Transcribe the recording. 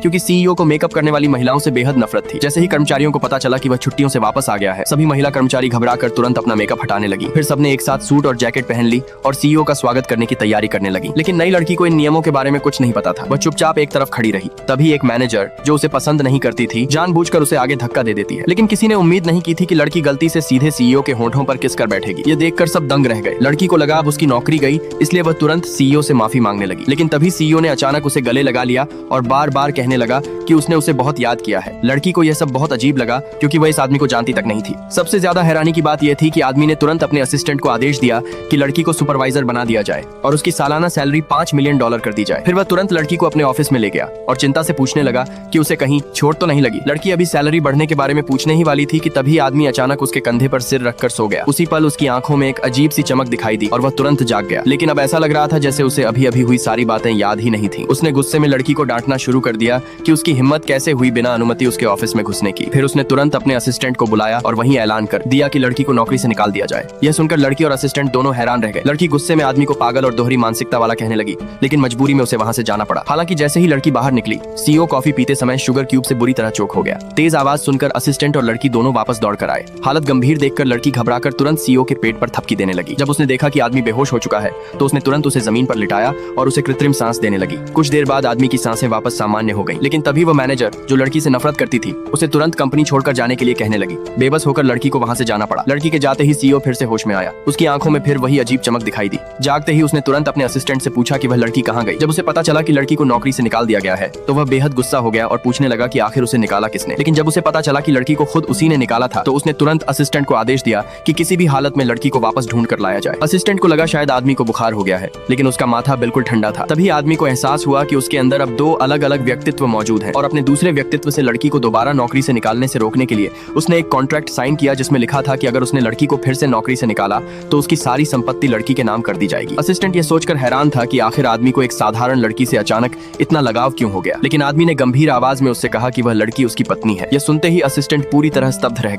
क्योंकि सीईओ को मेकअप करने वाली महिलाओं से बेहद नफरत थी। जैसे ही कर्मचारियों को पता चला कि वह छुट्टियों से वापस आ गया है, सभी महिला कर्मचारी घबराकर तुरंत अपना मेकअप हटाने लगी। फिर सबने एक साथ सूट और जैकेट पहन ली और सीईओ का स्वागत करने की तैयारी करने लगी। लेकिन नई लड़की को इन नियमों के बारे में कुछ नहीं पता था। वह चुपचाप एक तरफ खड़ी रही। तभी एक मैनेजर, जो उसे पसंद नहीं करती थी, जानबूझकर उसे आगे धक्का दे देती है। लेकिन किसी ने उम्मीद नहीं की थी कि लड़की गलती से सीधे सीईओ के होठों पर किस कर बैठेगी। ये देखकर सब दंग रह गए। लड़की को लगा अब उसकी नौकरी गई, इसलिए वह तुरंत सीईओ से माफी मांगने लगी। लेकिन तभी सीईओ ने अचानक उसे गले लगा लिया और बार बार कहने लगा कि उसने उसे बहुत याद किया है। लड़की को यह सब बहुत अजीब लगा, क्योंकि वह इस आदमी को जानती तक नहीं थी। सबसे ज्यादा हैरानी की बात यह थी कि आदमी ने तुरंत अपने असिस्टेंट को आदेश दिया कि लड़की को सुपरवाइजर बना दिया जाए और उसकी सालाना सैलरी $5 मिलियन कर दी जाए। फिर वह तुरंत लड़की को अपने ऑफिस में ले गया और चिंता से पूछने लगा कि उसे कहीं चोट तो नहीं लगी। लड़की अभी सैलरी बढ़ने के बारे में पूछने ही वाली थी कि तभी आदमी अचानक उसके कंधे पर सिर रखकर सो गया। उसी पल उसकी आंखों में एक अजीब सी चमक दिखाई दी और वह तुरंत जाग गया। लेकिन अब ऐसा लग रहा था जैसे उसे अभी अभी हुई सारी बातें याद ही नहीं थी। उसने गुस्से में लड़की को डांटना शुरू कर दिया कि उसकी हिम्मत कैसे हुई बिना अनुमति उसके ऑफिस में घुसने की। फिर उसने तुरंत अपने असिस्टेंट को बुलाया और वहीं ऐलान कर दिया कि लड़की को नौकरी से निकाल दिया जाए। यह सुनकर लड़की और असिस्टेंट दोनों हैरान रह गए। लड़की गुस्से में आदमी को पागल और दोहरी मानसिकता वाला कहने लगी, लेकिन मजबूरी में उसे वहां से जाना पड़ा। हालांकि जैसे ही लड़की बाहर निकली, सीईओ कॉफी पीते समय शुगर क्यूब से बुरी तरह चोक हो गया। तेज आवाज सुनकर असिस्टेंट और लड़की दोनों वापस दौड़ कर आए। हालत गंभीर देखकर लड़की घबराकर तुरंत सीईओ के पेट पर थपकी देने लगी। जब उसने देखा कि आदमी बेहोश हो चुका है, तो उसने तुरंत उसे जमीन पर लिटाया और उसे कृत्रिम सांस देने लगी। कुछ देर बाद आदमी की सांसें वापस सामान्य हो गई। लेकिन तभी वो मैनेजर, जो लड़की से नफरत करती थी, उसे तुरंत कंपनी छोड़कर जाने के लिए कहने लगी। बेबस होकर लड़की को वहां से जाना पड़ा। लड़की के जाते ही सीईओ फिर से होश में आया। उसकी आंखों में फिर वही अजीब चमक दिखाई दी। जागते ही उसने तुरंत अपने असिस्टेंट से पूछा कि वह लड़की कहाँ गई। जब उसे पता चला कि लड़की को नौकरी से निकाल दिया गया है, तो वह बेहद गुस्सा हो गया और पूछने लगा कि आखिर उसे निकाला किसने। लेकिन जब उसे पता चला कि लड़की को खुद उसी ने निकाला था, तो उसने तुरंत असिस्टेंट को आदेश दिया कि किसी भी हालत में लड़की को वापस ढूंढ कर लाया जाए। असिस्टेंट को लगा शायद आदमी को बुखार हो गया है, लेकिन उसका माथा बिल्कुल ठंडा था। तभी आदमी को एहसास हुआ कि उसके अंदर अब दो अलग अलग व्यक्तित्व मौजूद हैं और अपने दूसरे व्यक्तित्व से लड़की को दोबारा नौकरी से निकालने से रोकने के लिए उसने एक कॉन्ट्रैक्ट साइन किया, जिसमें लिखा था कि अगर उसने लड़की को फिर से नौकरी से निकाला तो उसकी सारी संपत्ति लड़की के नाम कर दी जाएगी। असिस्टेंट यह सोचकर हैरान था कि आखिर आदमी को एक साधारण लड़की से अचानक इतना लगाव क्यों हो गया। लेकिन आदमी ने गंभीर आवाज में उससे कहा कि वह लड़की उसकी पत्नी है। यह सुनते ही असिस्टेंट पूरी तरह स्तब्ध रह